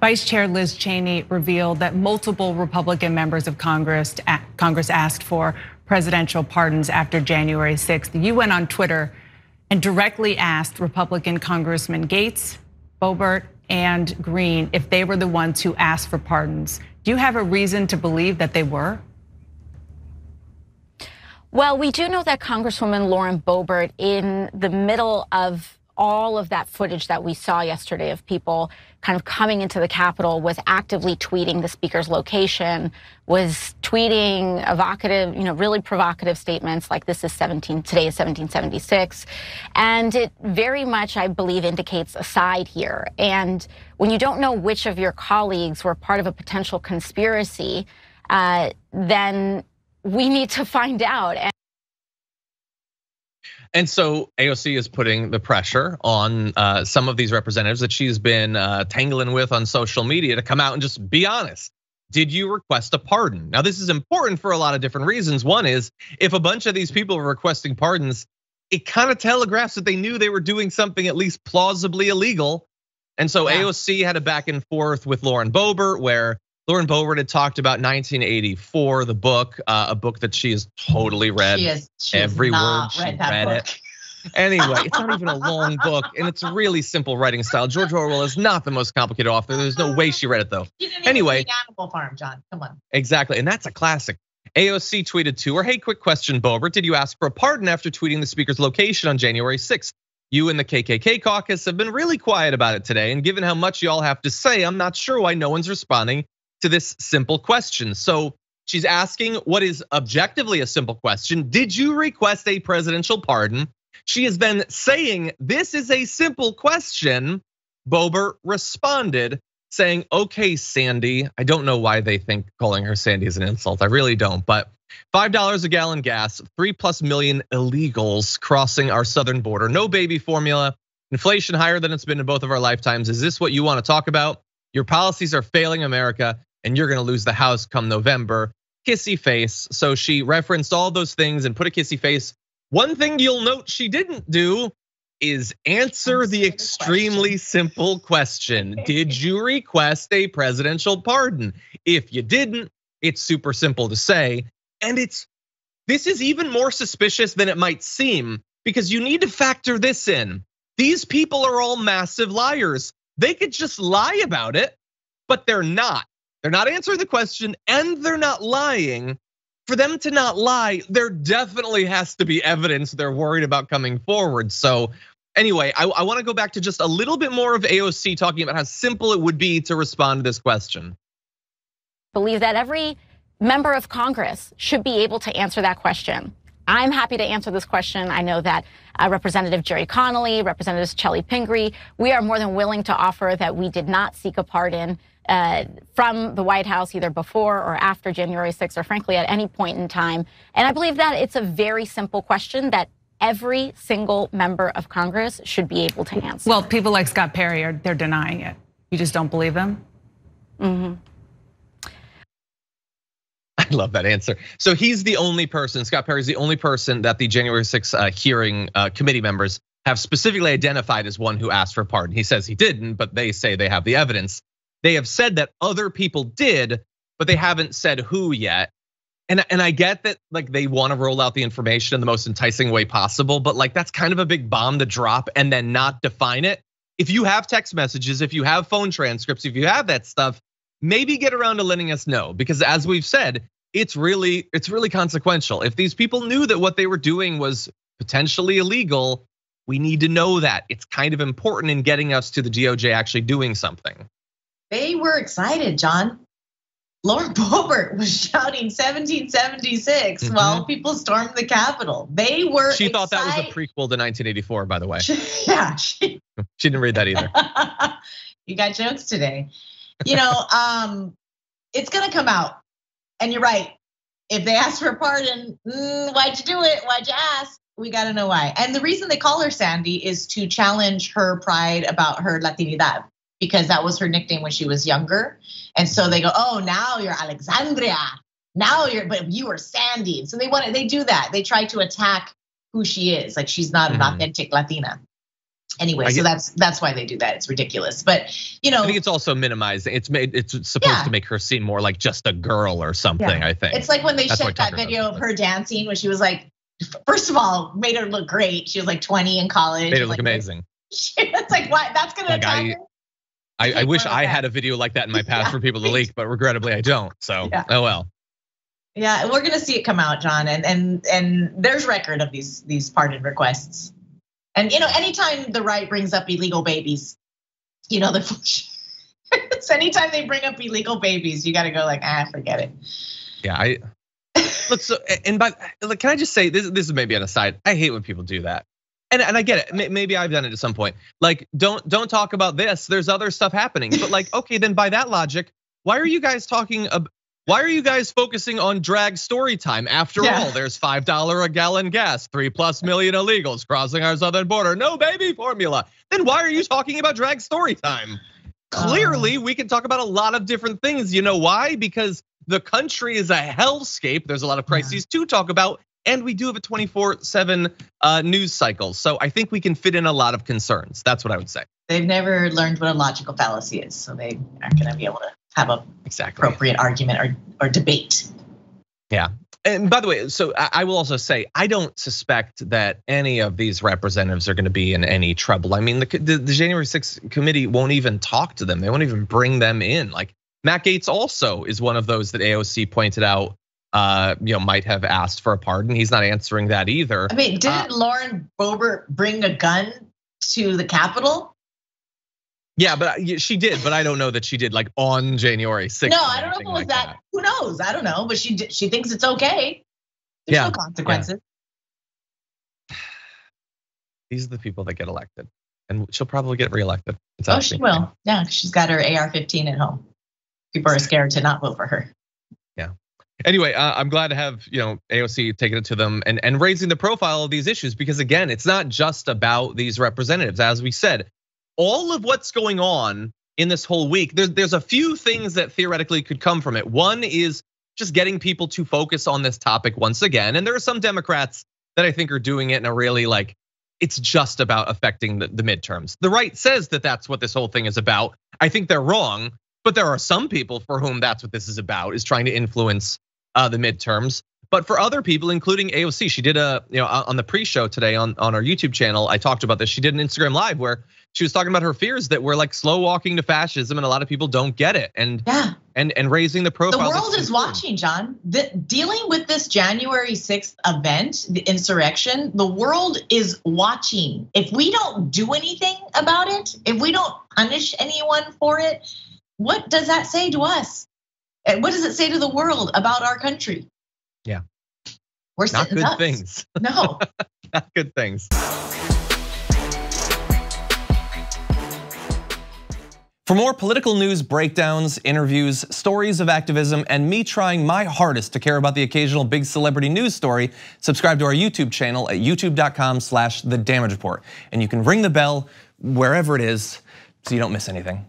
Vice Chair Liz Cheney revealed that multiple Republican members of Congress asked for presidential pardons after January 6th. You went on Twitter and directly asked Republican Congressman Gaetz, Boebert, and Green if they were the ones who asked for pardons. Do you have a reason to believe that they were? Well, we do know that Congresswoman Lauren Boebert, in the middle of all of that footage that we saw yesterday of people kind of coming into the Capitol, was actively tweeting the speaker's location, was tweeting evocative, really provocative statements like today is 1776. And it very much, I believe, indicates a side here. And when you don't know which of your colleagues were part of a potential conspiracy, then we need to find out. And so AOC is putting the pressure on some of these representatives that she's been tangling with on social media to come out and just be honest. Did you request a pardon? Now, this is important for a lot of different reasons. One is, if a bunch of these people were requesting pardons, it kind of telegraphs that they knew they were doing something at least plausibly illegal. And so AOC had a back and forth with Lauren Boebert, where Lauren Boebert had talked about 1984, the book, a book that she has totally read. She every word she read book. it. Anyway, it's not even a long book, and it's a really simple writing style. George Orwell is not the most complicated author. There's no way she read it though. Anyway, read Animal Farm, John. Come on. Exactly, and that's a classic. AOC tweeted to her, "Hey, quick question, Boebert. Did you ask for a pardon after tweeting the speaker's location on January 6th? You and the KKK caucus have been really quiet about it today, and given how much you all have to say, I'm not sure why no one's responding to this simple question." So she's asking what is objectively a simple question. Did you request a presidential pardon? She is then saying, this is a simple question. Boebert responded saying, okay, Sandy. I don't know why they think calling her Sandy is an insult. I really don't, but $5 a gallon gas, 3+ million illegals crossing our southern border, no baby formula, inflation higher than it's been in both of our lifetimes. Is this what you want to talk about? Your policies are failing America, and you're gonna lose the House come November. Kissy face. So she referenced all those things and put a kissy face. One thing you'll note she didn't do is answer the extremely simple question. Did you request a presidential pardon? If you didn't, it's super simple to say. And this is even more suspicious than it might seem, because you need to factor this in. These people are all massive liars. They could just lie about it, but they're not. They're not answering the question and they're not lying. For them to not lie, there definitely has to be evidence they're worried about coming forward. So anyway, I wanna go back to just a little bit more of AOC talking about how simple it would be to respond to this question. Believe that every member of Congress should be able to answer that question. I'm happy to answer this question. I know that Representative Jerry Connolly, Representative Chellie Pingree, we are more than willing to offer that we did not seek a pardon from the White House either before or after January 6th, or frankly at any point in time. And I believe that it's a very simple question that every single member of Congress should be able to answer. Well, people like Scott Perry they're denying it. You just don't believe them? I love that answer. So he's the only person, Scott Perry's the only person that the January 6th hearing committee members have specifically identified as one who asked for a pardon. He says he didn't, but they say they have the evidence. They have said that other people did, but they haven't said who yet. And I get that, like, they want to roll out the information in the most enticing way possible, but like that's kind of a big bomb to drop and then not define it. If you have text messages, if you have phone transcripts, if you have that stuff, maybe get around to letting us know, because as we've said, it's really consequential. If these people knew that what they were doing was potentially illegal, we need to know that. It's kind of important in getting us to the DOJ actually doing something. They were excited, John. Lauren Boebert was shouting 1776 while people stormed the Capitol. They were She thought that was a prequel to 1984, by the way. Yeah. She didn't read that either. You got jokes today. It's gonna come out. And you're right. If they ask for a pardon, why'd you do it? Why'd you ask? We gotta know why. And the reason they call her Sandy is to challenge her pride about her Latinidad, because that was her nickname when she was younger. And so they go, oh, now you're Alexandria. But you were Sandy. So they do that. They try to attack who she is. Like she's not an authentic Latina. Anyway, so that's why they do that. It's ridiculous, but I think it's also minimized. It's supposed to make her seem more like just a girl or something. I think it's like when they showed that video of her dancing when she was like, first of all, made her look great. She was like 20 in college. Made her look amazing. It's like, what? That's gonna attack her? I wish I had a video like that in my past for people to leak, but regrettably I don't. So oh well. Yeah, we're gonna see it come out, John, and there's record of these pardon requests. And anytime the right brings up illegal babies, it's anytime they bring up illegal babies, you got to go like, forget it. Yeah, can I just say this is maybe an aside. I hate when people do that, and I get it. Maybe I've done it at some point. Like, don't talk about this. There's other stuff happening. But like, okay, then by that logic, why are you guys focusing on drag story time? After all, there's $5 a gallon gas, 3+ million illegals crossing our southern border, no baby formula. Then why are you talking about drag story time? Clearly, we can talk about a lot of different things. You know why? Because the country is a hellscape. There's a lot of crises to talk about, and we do have a 24/7 news cycle. So I think we can fit in a lot of concerns. That's what I would say. They've never learned what a logical fallacy is, so they aren't going to be able to have a appropriate argument or debate. Yeah. And by the way, so I will also say, I don't suspect that any of these representatives are going to be in any trouble. I mean, the January 6th committee won't even talk to them. They won't even bring them in. Like Matt Gaetz also is one of those that AOC pointed out, might have asked for a pardon. He's not answering that either. I mean, didn't Lauren Boebert bring a gun to the Capitol? Yeah, but she did, but I don't know that she did like on January 6th. No, I don't know if it was that. Who knows? I don't know, but she thinks it's okay. There's no consequences. Yeah. These are the people that get elected, and she'll probably get reelected. She will. Yeah, she's got her AR-15 at home. People are scared to not vote for her. Yeah. Anyway, I'm glad to have AOC taking it to them and raising the profile of these issues, because again, it's not just about these representatives. As we said, all of what's going on in this whole week, there's a few things that theoretically could come from it. One is just getting people to focus on this topic once again. And there are some Democrats that I think are doing it in a really like, it's just about affecting the midterms. The right says that that's what this whole thing is about. I think they're wrong, but there are some people for whom that's what this is about, is trying to influence the midterms. But for other people, including AOC, she did on the pre-show today on our YouTube channel, I talked about this. She did an Instagram live where she was talking about her fears that we're like slow walking to fascism, and a lot of people don't get it. And raising the profile. The world is watching, John. Dealing with this January 6th event, the insurrection, the world is watching. If we don't do anything about it, if we don't punish anyone for it, what does that say to us? What does it say to the world about our country? Yeah. We're not good nuts. Things. No. Not good things. For more political news breakdowns, interviews, stories of activism, and me trying my hardest to care about the occasional big celebrity news story, subscribe to our YouTube channel at youtube.com/thedamagereport. And you can ring the bell wherever it is so you don't miss anything.